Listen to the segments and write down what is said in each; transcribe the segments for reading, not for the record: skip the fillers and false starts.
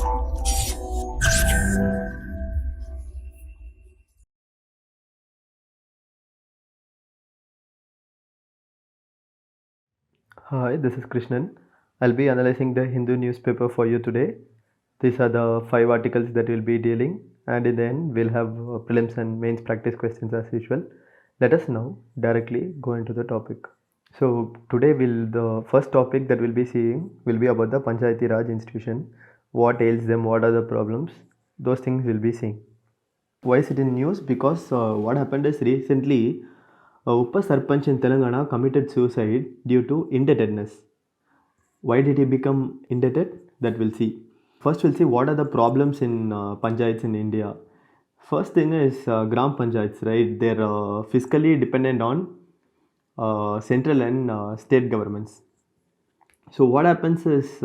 Hi, this is Krishnan. I'll be analyzing the Hindu newspaper for you today. These are the 5 articles that we'll be dealing, and in the end, we'll have prelims and mains practice questions as usual. Let us now directly go into the topic. So today, the first topic that we'll be seeing will be about the Panchayati Raj institution. What ails them? What are the problems? Those things we'll be seeing. Why is it in news? Because what happened is recently, Uppa Sarpanch in Telangana committed suicide due to indebtedness. Why did he become indebted? That we'll see. First, we'll see what are the problems in panchayats in India. First thing is gram panchayats, right? They're fiscally dependent on central and state governments. So what happens is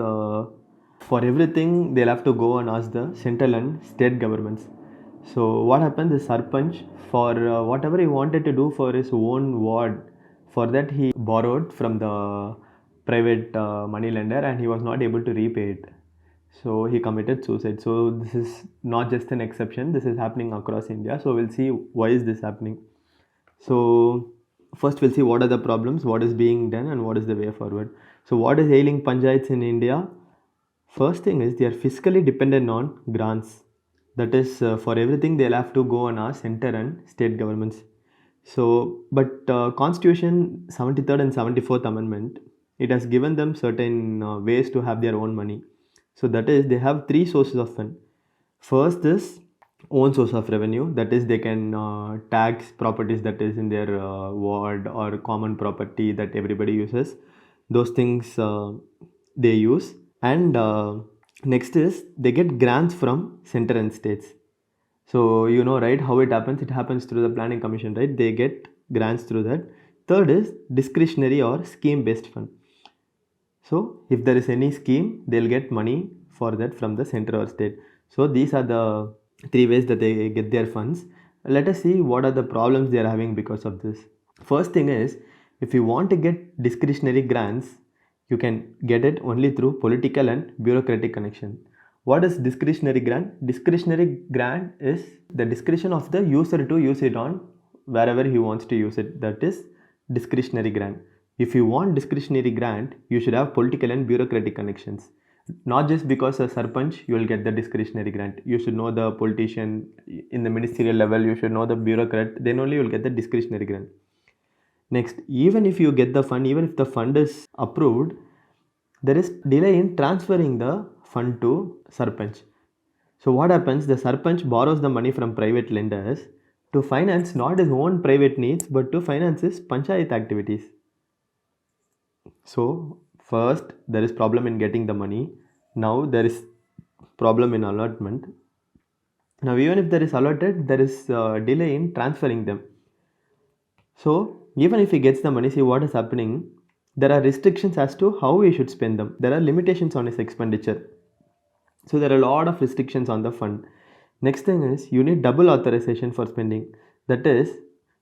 for everything they'll have to go and ask the central and state governments. So what happens is Sarpanch, for whatever he wanted to do for his own ward, for that he borrowed from the private money lender and he was not able to repay it. So he committed suicide. So this is not just an exception. This is happening across India. So we'll see why is this happening. So first we'll see what are the problems, what is being done, and what is the way forward. So what is ailing panchayats in India? First thing is they are fiscally dependent on grants. That is for everything they'll have to go on our center and state governments. So, but Constitution 73rd and 74th Amendment, it has given them certain ways to have their own money. So that is they have 3 sources of fund. First is own source of revenue, that is they can tax properties that is in their ward or common property that everybody uses. Those things they use. And next is they get grants from center and states. So you know, right, how it happens? It happens through the planning commission, right? They get grants through that. Third is discretionary or scheme based fund. So if there is any scheme, they'll get money for that from the center or state. So these are the 3 ways that they get their funds. Let us see what are the problems they are having because of this. First thing is, if you want to get discretionary grants, you can get it only through political and bureaucratic connection. What is discretionary grant? Discretionary grant is the discretion of the user to use it on wherever he wants to use it. That is discretionary grant. If you want discretionary grant, you should have political and bureaucratic connections. Not just because a sarpanch, you will get the discretionary grant. You should know the politician in the ministerial level, you should know the bureaucrat, then only you will get the discretionary grant. Next, even if you get the fund, even if the fund is approved, there is delay in transferring the fund to sarpanch. So what happens? The sarpanch borrows the money from private lenders to finance not his own private needs but to finance his panchayat activities. So first there is problem in getting the money. Now there is problem in allotment. Now even if there is allotted, there is delay in transferring them. So even if he gets the money, see what is happening. There are restrictions as to how he should spend them. There are limitations on his expenditure. So there are a lot of restrictions on the fund. Next thing is you need double authorization for spending. That is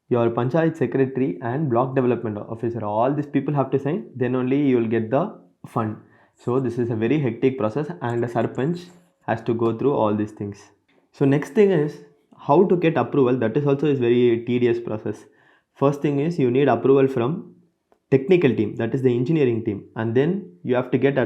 your panchayat secretary and block development officer. All these people have to sign. Then only you will get the fund. So this is a very hectic process and a sarpanch has to go through all these things. So next thing is how to get approval. That is also is very tedious process. First thing is you need approval from technical team, that is the engineering team, and then you have to get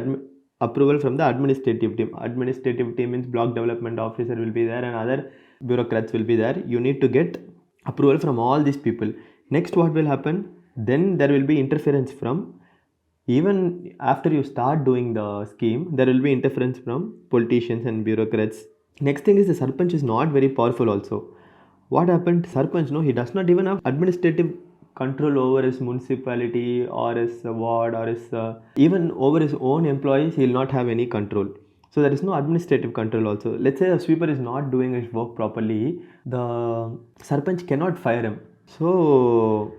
approval from the administrative team. Administrative team means block development officer will be there and other bureaucrats will be there. You need to get approval from all these people. Next, what will happen? Then there will be interference from, even after you start doing the scheme, there will be interference from politicians and bureaucrats. Next thing is the sarpanch is not very powerful also. What happened? Sarpanch, no, he does not even have administrative control over his municipality or his ward or his even over his own employees. He will not have any control. So there is no administrative control also. Let's say a sweeper is not doing his work properly, the sarpanch cannot fire him. So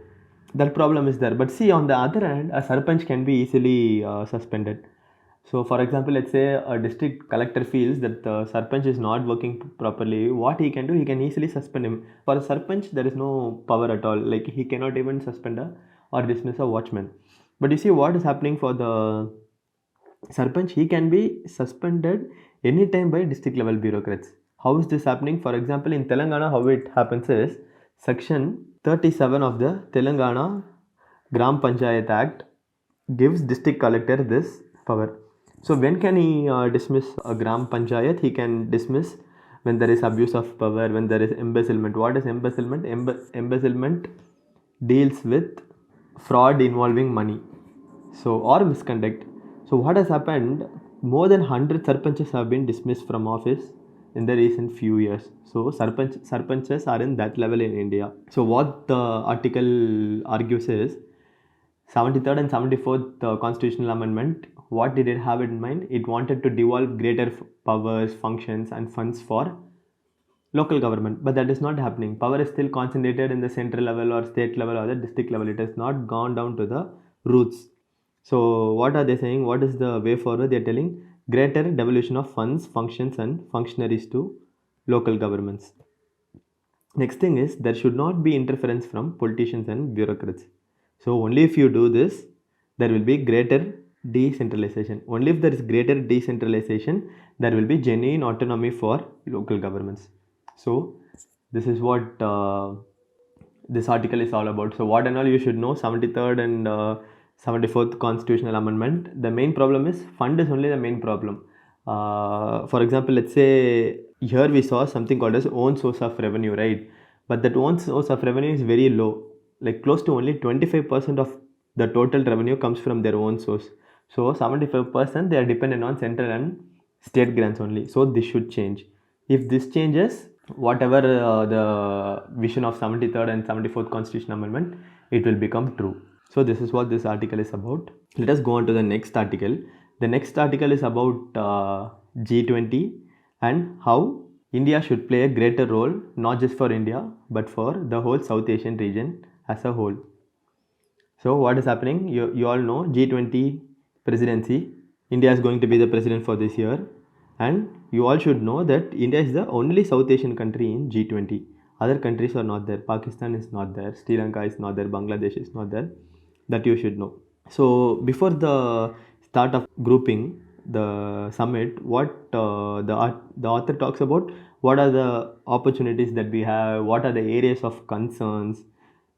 that problem is there. But see, on the other hand, a sarpanch can be easily suspended. So for example, let's say a district collector feels that the sarpanch is not working properly. What he can do, he can easily suspend him. For a sarpanch, there is no power at all. Like he cannot even suspend or dismiss a watchman. But you see what is happening for the Sarpanch, he can be suspended anytime by district level bureaucrats. How is this happening? For example, in Telangana, how it happens is section 37 of the Telangana Gram Panchayat Act gives district collector this power. So when can he dismiss a Gram Panchayat? He can dismiss when there is abuse of power, when there is embezzlement. What is embezzlement? Embezzlement deals with fraud involving money, so or misconduct. So what has happened? More than 100 sarpanches have been dismissed from office in the recent few years. So sarpanches are in that level in India. So what the article argues is 73rd and 74th constitutional amendment. What did it have in mind? It wanted to devolve greater powers, functions, and funds for local government, but that is not happening. Power is still concentrated in the central level or state level or the district level. It has not gone down to the roots. So what are they saying? What is the way forward? They are telling greater devolution of funds, functions, and functionaries to local governments. Next thing is there should not be interference from politicians and bureaucrats. So only if you do this, there will be greater decentralization. Only if there is greater decentralization, there will be genuine autonomy for local governments. So this is what this article is all about. So what and all you should know: 73rd and 74th constitutional amendment. The main problem is fund is only the main problem. For example, let's say here we saw something called as own source of revenue, right? But that own source of revenue is very low, like close to only 25% of the total revenue comes from their own source. So 75% they are dependent on central and state grants only. So this should change. If this changes, whatever the vision of 73rd and 74th constitutional amendment, it will become true. So this is what this article is about. Let us go on to the next article. The next article is about G20 and how India should play a greater role, not just for India, but for the whole South Asian region as a whole. So what is happening? You all know G20 presidency. India is going to be the president for this year. And you all should know that India is the only South Asian country in G20. Other countries are not there. Pakistan is not there. Sri Lanka is not there. Bangladesh is not there. That you should know. So before the start of grouping the summit, what the author talks about, what are the opportunities that we have, what are the areas of concerns.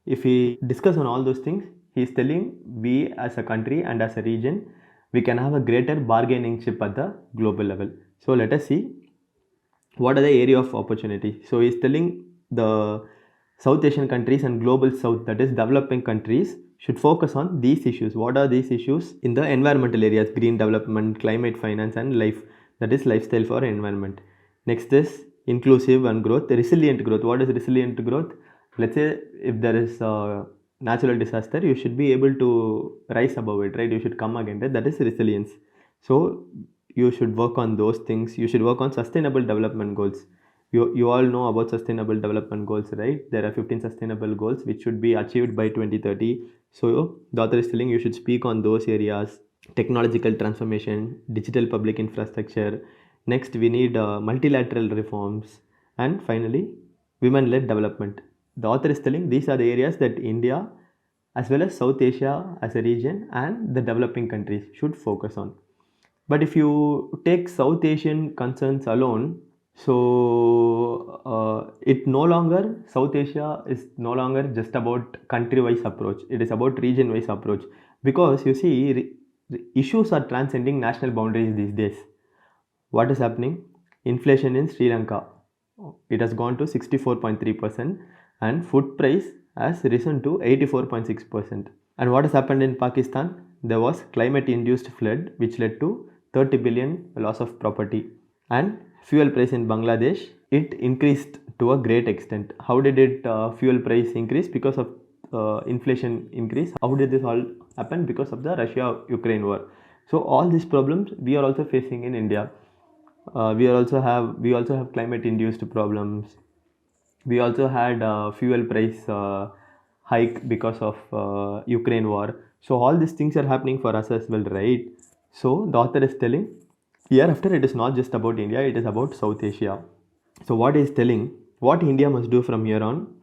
If we discuss on all those things, he is telling we as a country and as a region, we can have a greater bargaining chip at the global level. So let us see what are the area of opportunity. So he is telling the South Asian countries and global South, that is developing countries, should focus on these issues. What are these issues? In the environmental areas, green development, climate finance, and life, that is lifestyle for environment. Next is inclusive and growth, resilient growth. What is resilient growth? Let's say if there is a natural disaster, you should be able to rise above it, right? You should come against it. That is resilience. So you should work on those things. You should work on sustainable development goals. You all know about sustainable development goals, right? There are 15 sustainable goals which should be achieved by 2030. So the author is telling you should speak on those areas. Technological transformation, digital public infrastructure. Next, we need multilateral reforms. And finally, women-led development. The author is telling these are the areas that India as well as South Asia as a region and the developing countries should focus on. But if you take South Asian concerns alone, so it no longer, South Asia is no longer just about country-wise approach. It is about region-wise approach, because you see issues are transcending national boundaries these days. What is happening? Inflation in Sri Lanka, it has gone to 64.3%, and food price has risen to 84.6%. And what has happened in Pakistan? There was climate-induced flood which led to 30 billion loss of property. And fuel price in Bangladesh, it increased to a great extent. How did it fuel price increase? Because of inflation increase. How did this all happen? Because of the Russia-Ukraine war. So all these problems we are also facing in India. We also have climate-induced problems. We also had fuel price hike because of Ukraine war. So all these things are happening for us as well, right? So the author is telling hereafter it is not just about India, it is about South Asia. So what he is telling, what India must do from here on,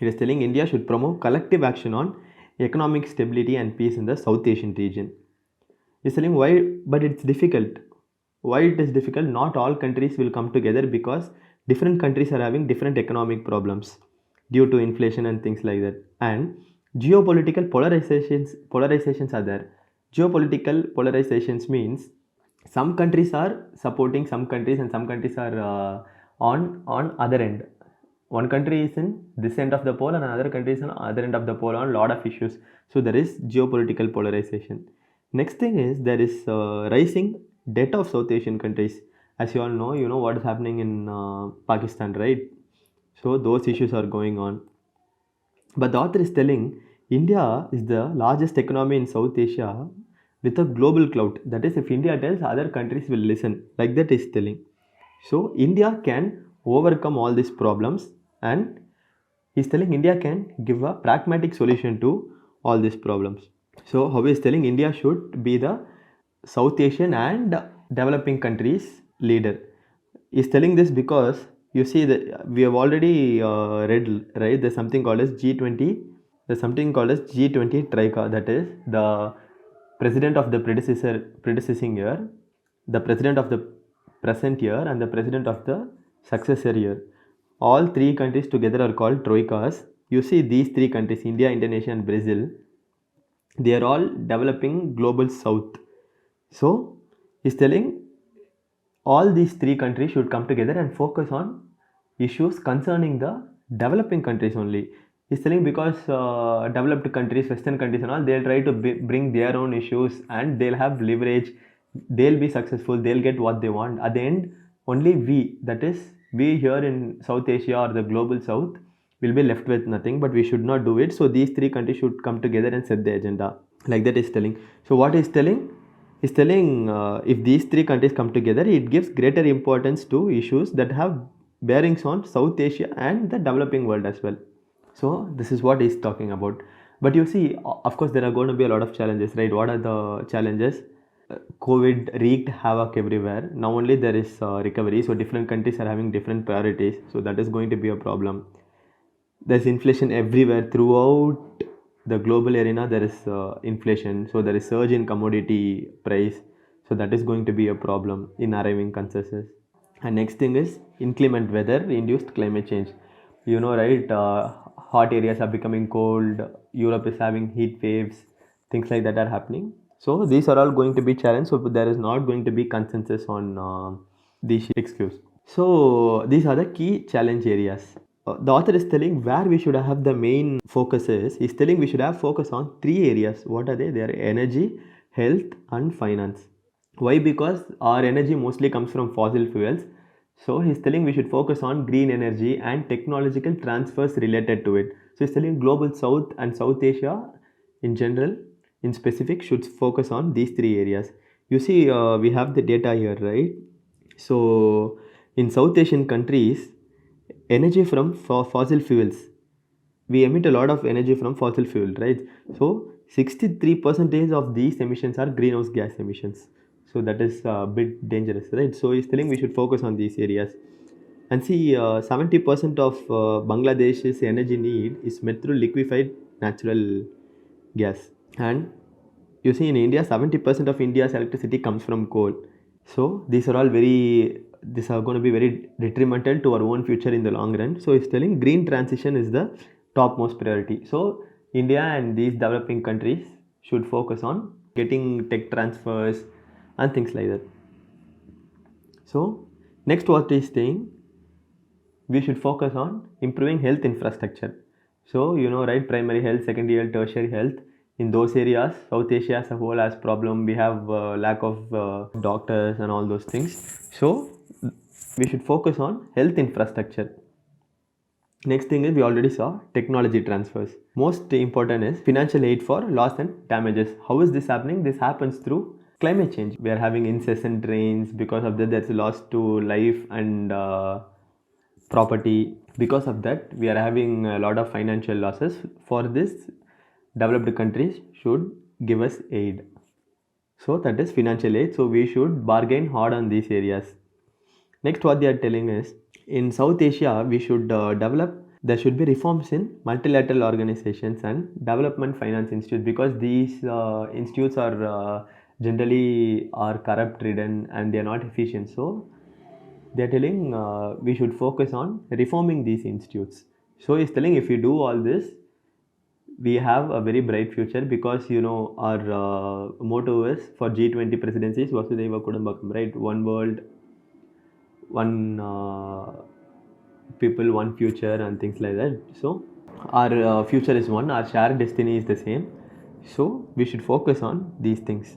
it is telling India should promote collective action on economic stability and peace in the South Asian region. He's telling why, but it's difficult. Why it is difficult? Not all countries will come together because different countries are having different economic problems due to inflation and things like that. And geopolitical polarizations are there. Geopolitical polarizations means some countries are supporting some countries and some countries are on other end. One country is in this end of the pole and another country is on other end of the pole on a lot of issues. So there is geopolitical polarization. Next thing is there is rising debt of South Asian countries. As you all know, you know what is happening in Pakistan, right? So those issues are going on. But the author is telling India is the largest economy in South Asia with a global clout. That is, if India tells, other countries will listen. Like that is telling. So India can overcome all these problems, and he's telling India can give a pragmatic solution to all these problems. So how he's telling India should be the South Asian and developing countries leader. He's telling this because you see that we have already read, right? There's something called as G20. There's something called as G20 Troika. That is the president of the predecessing year, the president of the present year, and the president of the successor year. All three countries together are called troikas. You see these three countries, India, Indonesia, and Brazil, they are all developing global south. So he's telling all these three countries should come together and focus on issues concerning the developing countries only. He's telling because developed countries, Western countries and all, they'll try to bring their own issues and they'll have leverage, they'll be successful, they'll get what they want. At the end, only we, that is, we here in South Asia or the global south, will be left with nothing, but we should not do it. So these three countries should come together and set the agenda. Like that is telling. So what is telling? Is telling if these three countries come together, it gives greater importance to issues that have bearings on South Asia and the developing world as well. So this is what he's talking about. But you see, of course, there are going to be a lot of challenges, right? What are the challenges? COVID wreaked havoc everywhere. Now only there is recovery. So different countries are having different priorities. So that is going to be a problem. There's inflation everywhere throughout the global arena. There is inflation. So there is surge in commodity price. So that is going to be a problem in arriving consensus. And next thing is inclement weather induced climate change. You know, right? Hot areas are becoming cold. Europe is having heat waves. Things like that are happening. So these are all going to be challenged. So there is not going to be consensus on these issues. So these are the key challenge areas. The author is telling where we should have the main focuses. He's telling we should have focus on three areas. What are they? They are energy, health, and finance. Why? Because our energy mostly comes from fossil fuels. So he's telling we should focus on green energy and technological transfers related to it. So he's telling global south and South Asia in general, in specific, should focus on these three areas. You see, we have the data here, right? So in South Asian countries, energy from fossil fuels, we emit a lot of energy from fossil fuel, right? So 63% of these emissions are greenhouse gas emissions. So that is a bit dangerous, right? So he's telling we should focus on these areas. And see, 70% of Bangladesh's energy need is met through liquefied natural gas. And you see, in India, 70% of India's electricity comes from coal. So these are all these are going to be very detrimental to our own future in the long run. So it's telling green transition is the topmost priority. So India and these developing countries should focus on getting tech transfers and things like that. So next, what is saying, we should focus on improving health infrastructure. So you know, right, primary health, secondary health, tertiary health. In those areas, South Asia as a whole has problem. We have lack of doctors and all those things. So we should focus on health infrastructure. Next thing is, we already saw technology transfers. Most important is financial aid for loss and damages. How is this happening? This happens through climate change. We are having incessant rains. Because of that, there's a loss to life and property. Because of that, we are having a lot of financial losses. For this, developed countries should give us aid. So that is financial aid. So we should bargain hard on these areas. Next, what they are telling is, in South Asia, we should there should be reforms in multilateral organizations and development finance institutes, because these institutes are generally are corrupt ridden and they are not efficient. So they are telling we should focus on reforming these institutes. So he's telling if you do all this, we have a very bright future, because our motto is for G20 presidencies Vasudhaiva Kudumbakam, right? One world, one people, one future, and things like that. So our future is one, our shared destiny is the same. So we should focus on these things.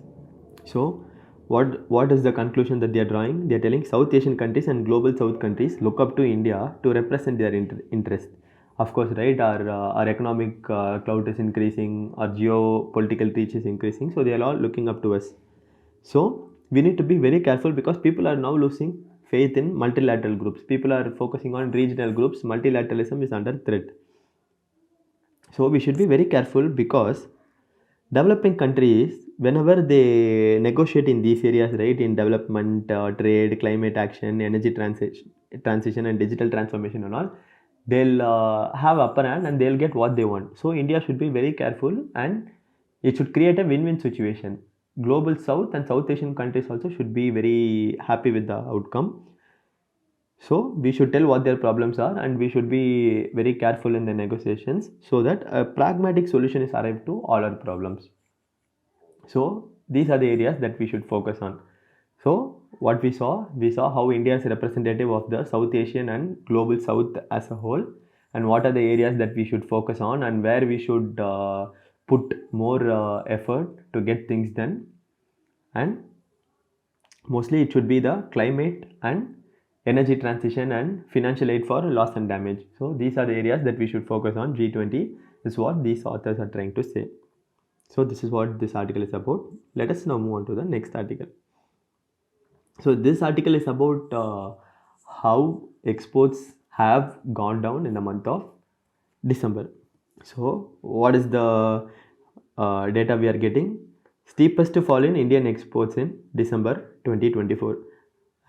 So what is the conclusion that they are drawing? They are telling South Asian countries and global South countries look up to India to represent their interest. Of course, right? Our economic clout is increasing, our geopolitical reach is increasing. So they are all looking up to us. So we need to be very careful, because people are now losing faith in multilateral groups. People are focusing on regional groups. Multilateralism is under threat. So we should be very careful, because developing countries, whenever they negotiate in these areas, right, in development, trade, climate action, energy transition and digital transformation and all, they'll have upper hand and they'll get what they want. So India should be very careful, and it should create a win-win situation. Global South and South Asian countries also should be very happy with the outcome. So we should tell what their problems are, and we should be very careful in the negotiations, so that a pragmatic solution is arrived to all our problems. So these are the areas that we should focus on. So what we saw how India is representative of the South Asian and global South as a whole, and what are the areas that we should focus on, and where we should put more effort to get things done. And mostly it should be the climate and energy transition and financial aid for loss and damage. So these are the areas that we should focus on. G20 is what these authors are trying to say. So this is what this article is about. Let us now move on to the next article. So this article is about how exports have gone down in the month of December. So what is the data we are getting? Steepest fall in Indian exports in December 2024.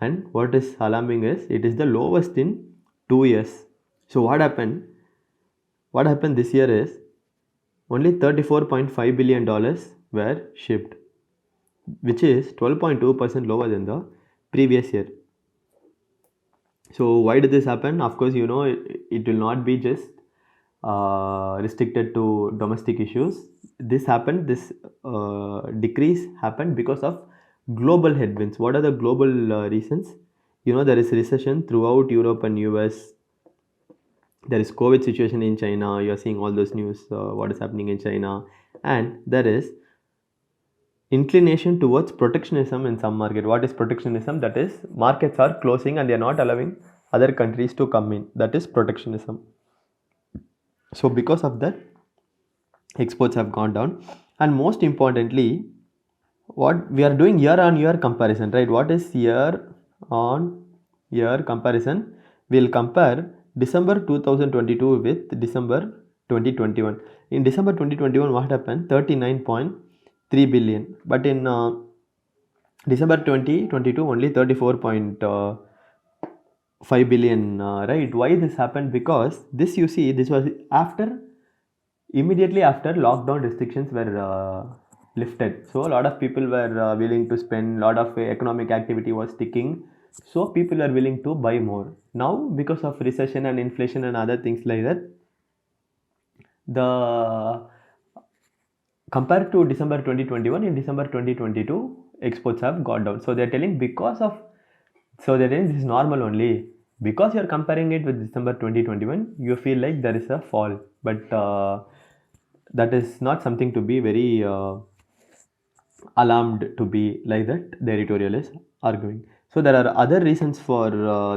And what is alarming is it is the lowest in 2 years. So what happened? What happened this year is only $34.5 billion were shipped, which is 12.2% lower than the previous year. So why did this happen? Of course, it will not be just restricted to domestic issues. This decrease happened because of global headwinds. What are the global reasons? There is recession throughout Europe and US. There is COVID situation in China. You are seeing all those news, what is happening in China. And there is inclination towards protectionism in some market. What is protectionism? That is, markets are closing and they are not allowing other countries to come in. That is protectionism. So because of that, exports have gone down. And most importantly, what we are doing year on year comparison, right? What is year on year comparison? We'll compare December 2022 with December 2021. In December 2021, what happened? 39.3 billion. But in December 2022, only 34.5 billion, right? Why this happened? Because this, you see, this was immediately after lockdown restrictions were lifted. So a lot of people were willing to spend, a lot of economic activity was sticking. So people are willing to buy more. Now, because of recession and inflation and other things like that, the compared to December 2021, in December 2022, exports have gone down. So they're telling so they're telling this is normal only. Because you're comparing it with December 2021, you feel like there is a fall. But that is not something to be very alarmed to be like that, the editorial is arguing. So there are other reasons for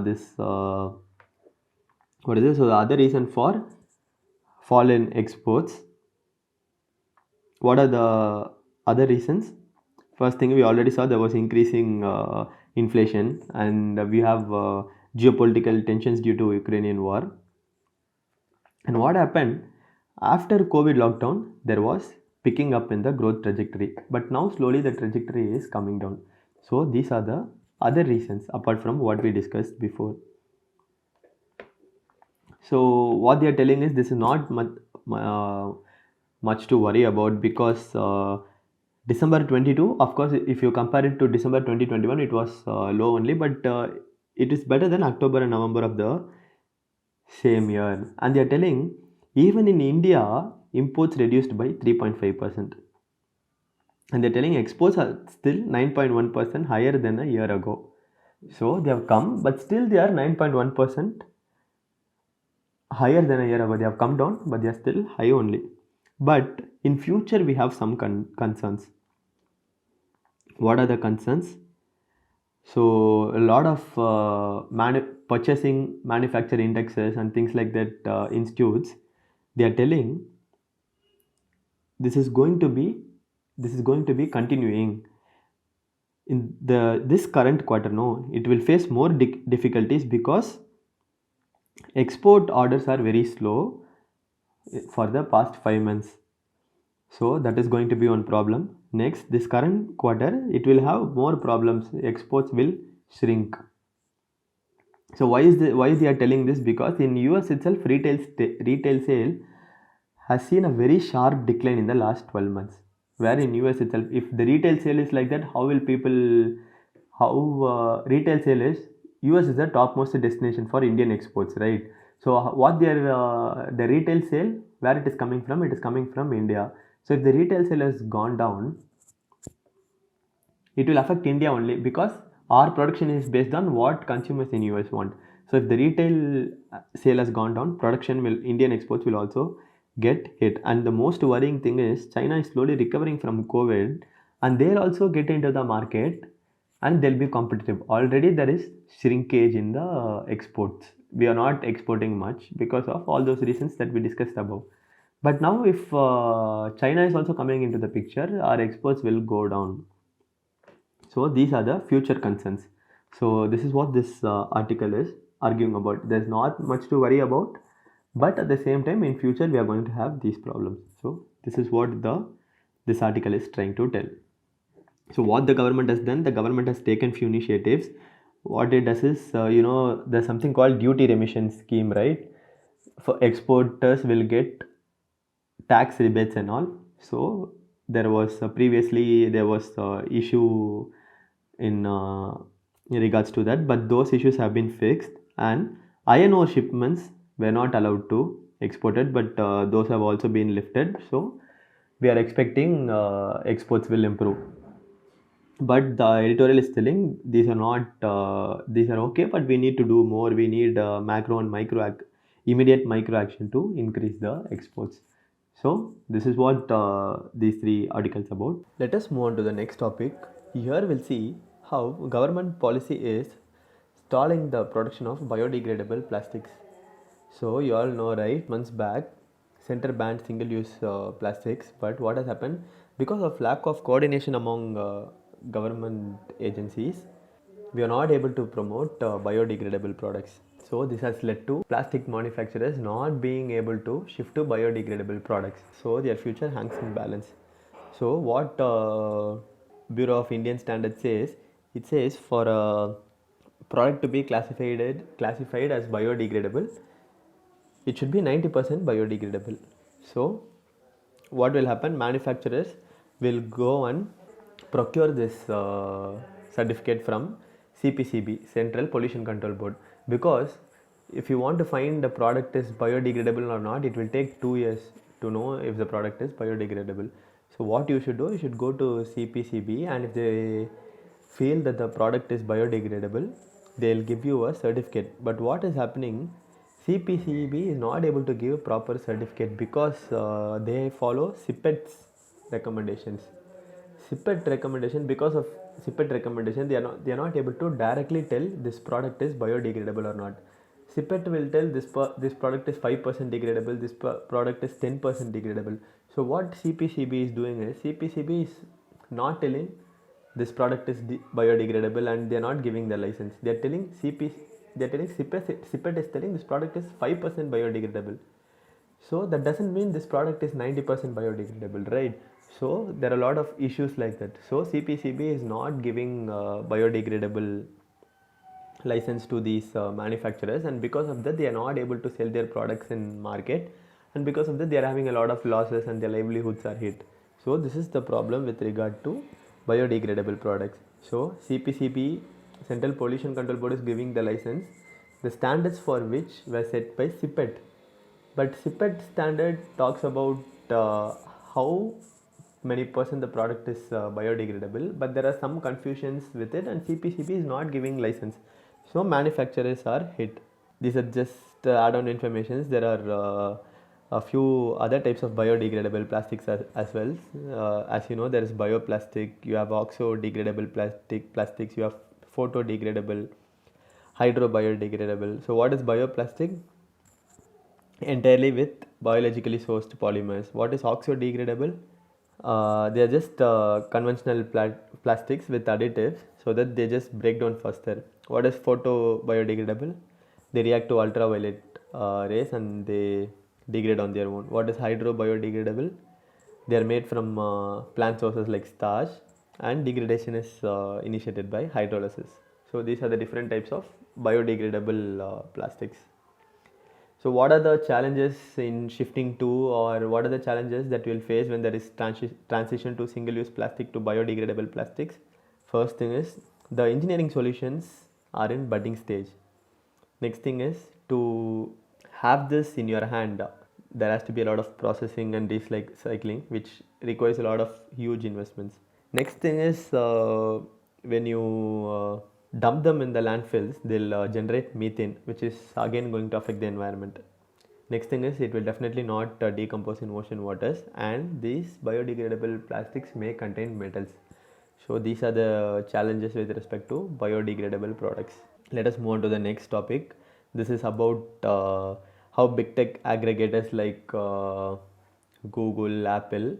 this. What is this? So the other reason for fall in exports. What are the other reasons? First thing, we already saw there was increasing inflation, and we have geopolitical tensions due to Ukrainian war. And what happened after COVID lockdown? There was picking up in the growth trajectory, but now slowly the trajectory is coming down. So these are the other reasons apart from what we discussed before. So what they are telling is this is not much to worry about, because December 22, of course, if you compare it to December 2021, it was low only, but it is better than October and November of the same year. And they are telling even in India, imports reduced by 3.5%. And they're telling exports are still 9.1% higher than a year ago. So they have come, but still they are 9.1% higher than a year ago. They have come down, but they are still high only. But in future, we have some concerns. What are the concerns? So a lot of purchasing manufacturer indexes and things like that institutes, they are telling this is going to be continuing in this current quarter. No, it will face more difficulties because export orders are very slow for the past 5 months. So that is going to be one problem. Next, this current quarter, it will have more problems. Exports will shrink. So why they are telling this? Because in US itself, retail sale has seen a very sharp decline in the last 12 months. Where in US itself, if the retail sale is like that, how retail sale is, US is the topmost destination for Indian exports, right? So what the retail sale, where it is coming from? It is coming from India. So if the retail sale has gone down, it will affect India only because our production is based on what consumers in US want. So if the retail sale has gone down, Indian exports will also get hit. And the most worrying thing is China is slowly recovering from COVID and they'll also get into the market and they'll be competitive. Already there is shrinkage in the exports. We are not exporting much because of all those reasons that we discussed above. But now if China is also coming into the picture, our exports will go down. So these are the future concerns. So this is what this article is arguing about. There's not much to worry about, but at the same time in future we are going to have these problems. So this is what this article is trying to tell. So what the government has done, the government has taken few initiatives. What it does is, there's something called duty remission scheme, right? For exporters will get tax rebates and all. So there was previously there was issue in regards to that, but those issues have been fixed and iron ore shipments were not allowed to exported, but those have also been lifted. So we are expecting exports will improve. But the editorial is telling these are not these are okay, but we need to do more. We need macro and immediate micro action to increase the exports. So this is what these three articles about. Let us move on to the next topic. Here we'll see how government policy is stalling the production of biodegradable plastics. So you all know, right? Months back, center banned single-use plastics. But what has happened? Because of lack of coordination among government agencies, we are not able to promote biodegradable products. So this has led to plastic manufacturers not being able to shift to biodegradable products. So their future hangs in balance. So what Bureau of Indian Standards says, it says for a product to be classified as biodegradable, it should be 90% biodegradable. So what will happen? Manufacturers will go and procure this certificate from CPCB, Central Pollution Control Board, because if you want to find the product is biodegradable or not, it will take 2 years to know if the product is biodegradable. So what you should do, you should go to CPCB, and if they feel that the product is biodegradable, they'll give you a certificate. But what is happening, CPCB is not able to give proper certificate because they follow CPET's recommendations. CPET recommendation, because of CPET recommendation, they are not able to directly tell this product is biodegradable or not. CPET will tell this product is 5% degradable, this product is 10% degradable. So what CPCB is doing is, CPCB is not telling this product is biodegradable and they are not giving the license. They are telling CPET is telling this product is 5% biodegradable. So that doesn't mean this product is 90% biodegradable, right? So there are a lot of issues like that. So CPCB is not giving biodegradable license to these manufacturers, and because of that they are not able to sell their products in market, and because of that they are having a lot of losses and their livelihoods are hit. So this is the problem with regard to biodegradable products. So CPCB, Central Pollution Control Board, is giving the license, the standards for which were set by CPET. But CPET standard talks about how many percent the product is biodegradable, but there are some confusions with it, and CPCB is not giving license. So manufacturers are hit. These are just add-on informations. There are a few other types of biodegradable plastics as well. As you know, there is bioplastic, you have oxo-degradable plastics, you have photodegradable, hydrobiodegradable. So what is bioplastic? Entirely with biologically sourced polymers. What is oxo-degradable? They are just conventional plastics with additives so that they just break down faster. What is photobiodegradable? They react to ultraviolet rays and they degrade on their own. What is hydrobiodegradable? They are made from plant sources like starch, and degradation is initiated by hydrolysis. So these are the different types of biodegradable plastics. So what are the challenges in shifting to, or what are the challenges that we will face when there is transition to single-use plastic to biodegradable plastics? First thing is the engineering solutions are in budding stage. Next thing is to have this in your hand. There has to be a lot of processing and recycling, which requires a lot of huge investments. Next thing is when you dump them in the landfills, they'll generate methane, which is again going to affect the environment. Next thing is it will definitely not decompose in ocean waters, and these biodegradable plastics may contain metals. So these are the challenges with respect to biodegradable products. Let us move on to the next topic. This is about how big tech aggregators like Google, Apple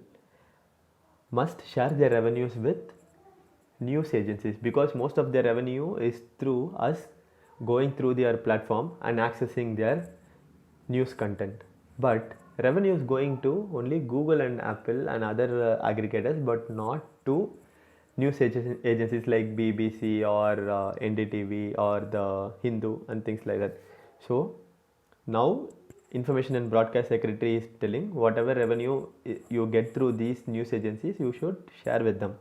must share their revenues with news agencies, because most of their revenue is through us going through their platform and accessing their news content. But revenue is going to only Google and Apple and other aggregators, but not to news agencies like BBC or NDTV or the Hindu and things like that. So now Information and Broadcast Secretary is telling whatever revenue you get through these news agencies, you should share with them.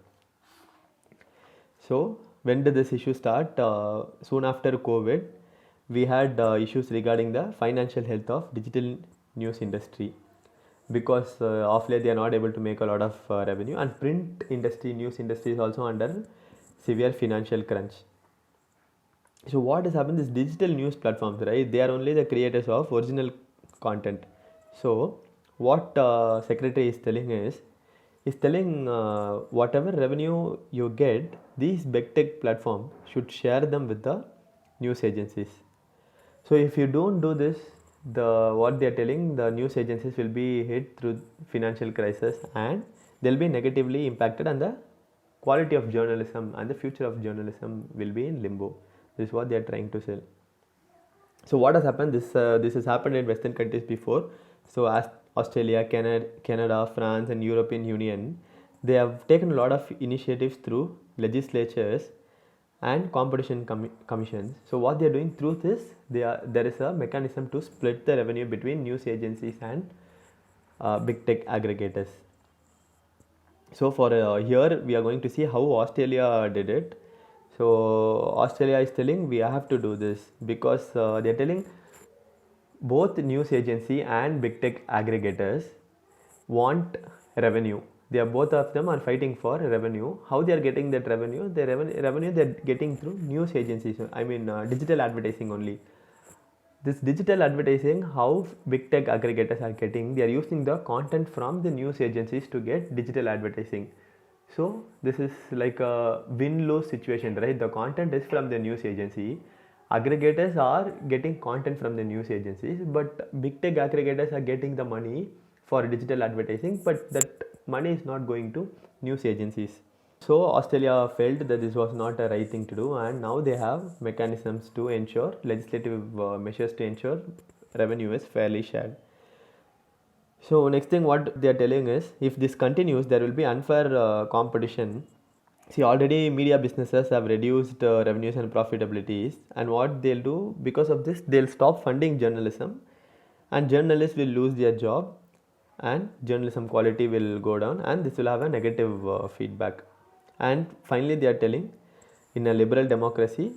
So when did this issue start? Soon after COVID, we had issues regarding the financial health of digital news industry, because of late they are not able to make a lot of revenue, and print industry, news industry is also under severe financial crunch. So what has happened is digital news platforms, right? They are only the creators of original content. So what secretary is telling is telling whatever revenue you get, these big tech platforms should share them with the news agencies. So if you don't do this, what they are telling, the news agencies will be hit through financial crisis, and they'll be negatively impacted, and the quality of journalism and the future of journalism will be in limbo. This is what they are trying to sell. So what has happened? This has happened in Western countries before. So as Australia, Canada, France, and European Union, they have taken a lot of initiatives through legislatures and competition commissions. So what they are doing through this, there is a mechanism to split the revenue between news agencies and big tech aggregators. So for here we are going to see how Australia did it. So Australia is telling we have to do this, because they are telling both news agency and big tech aggregators want revenue. They are, both of them are fighting for revenue. How they are getting that revenue? The revenue they are getting through news agencies. I mean digital advertising only. This digital advertising, how big tech aggregators are getting, they are using the content from the news agencies to get digital advertising. So this is like a win-lose situation, right? The content is from the news agency. Aggregators are getting content from the news agencies, but big tech aggregators are getting the money for digital advertising, but that money is not going to news agencies. So Australia felt that this was not a right thing to do, and now they have mechanisms to ensure, legislative measures to ensure revenue is fairly shared. So next thing what they are telling is, if this continues, there will be unfair competition. See, already media businesses have reduced revenues and profitabilities, and what they'll do because of this, they'll stop funding journalism, and journalists will lose their job, and journalism quality will go down, and this will have a negative feedback. And finally they are telling, in a liberal democracy,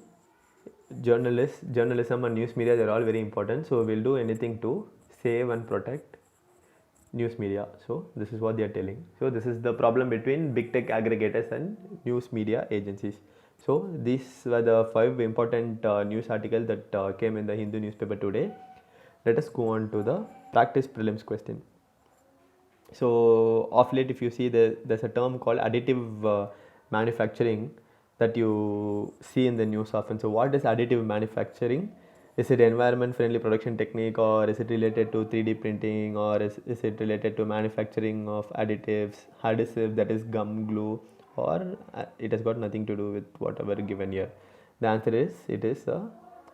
journalism and news media, they're all very important, so we'll do anything to save and protect news media. So this is what they are telling. So this is the problem between big tech aggregators and news media agencies. So these were the 5 important news articles that came in the Hindu newspaper today. Let us go on to the practice prelims question. So of late, if you see, there's a term called additive manufacturing that you see in the news often. So what is additive manufacturing? Is it environment friendly production technique, or is it related to 3D printing, or is it related to manufacturing of additives, adhesive, that is gum, glue, or it has got nothing to do with whatever given here? The answer is, it is a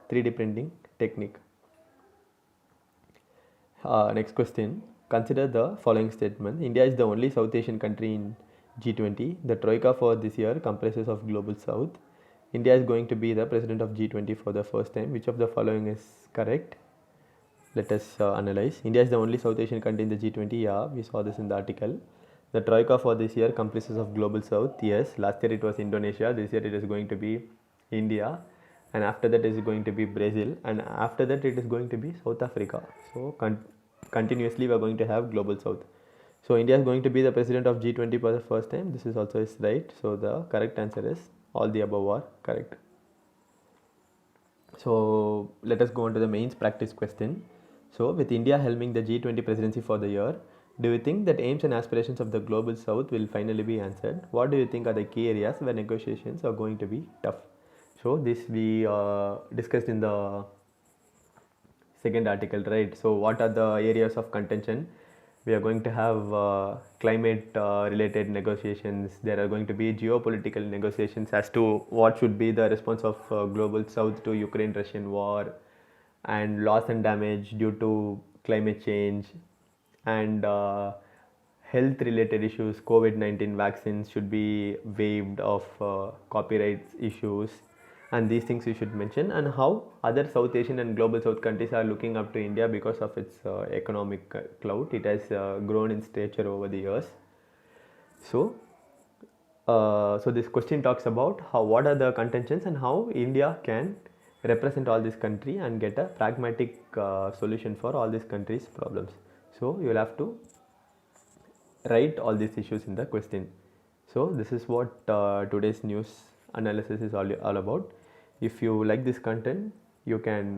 3D printing technique. Next question. Consider the following statement. India is the only South Asian country in G20. The Troika for this year comprises of Global South. India is going to be the president of G20 for the first time. Which of the following is correct? Let us analyze. India is the only South Asian country in the G20. Yeah, we saw this in the article. The Troika for this year comprises of Global South. Yes, last year it was Indonesia. This year it is going to be India. And after that it is going to be Brazil. And after that it is going to be South Africa. So continuously we are going to have Global South. So India is going to be the president of G20 for the first time. This is also is right. So the correct answer is all the above are correct. So let us go on to the mains practice question. So with India helming the G20 presidency for the year, do you think that aims and aspirations of the Global South will finally be answered? What do you think are the key areas where negotiations are going to be tough? So this we discussed in the second article, right? So what are the areas of contention? We are going to have climate related negotiations. There are going to be geopolitical negotiations as to what should be the response of Global South to Ukraine-Russian war, and loss and damage due to climate change, and health related issues. COVID-19 vaccines should be waived of copyright issues, and these things you should mention, and how other South Asian and Global South countries are looking up to India because of its economic clout. It has grown in stature over the years. So so this question talks about what are the contentions and how India can represent all this country and get a pragmatic solution for all these countries' problems. So you will have to write all these issues in the question. So this is what today's news analysis is all about. If you like this content, you can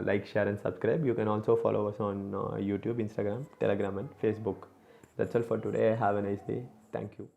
like, share and subscribe. You can also follow us on YouTube, Instagram, Telegram and Facebook. That's all for today. Have a nice day. Thank you.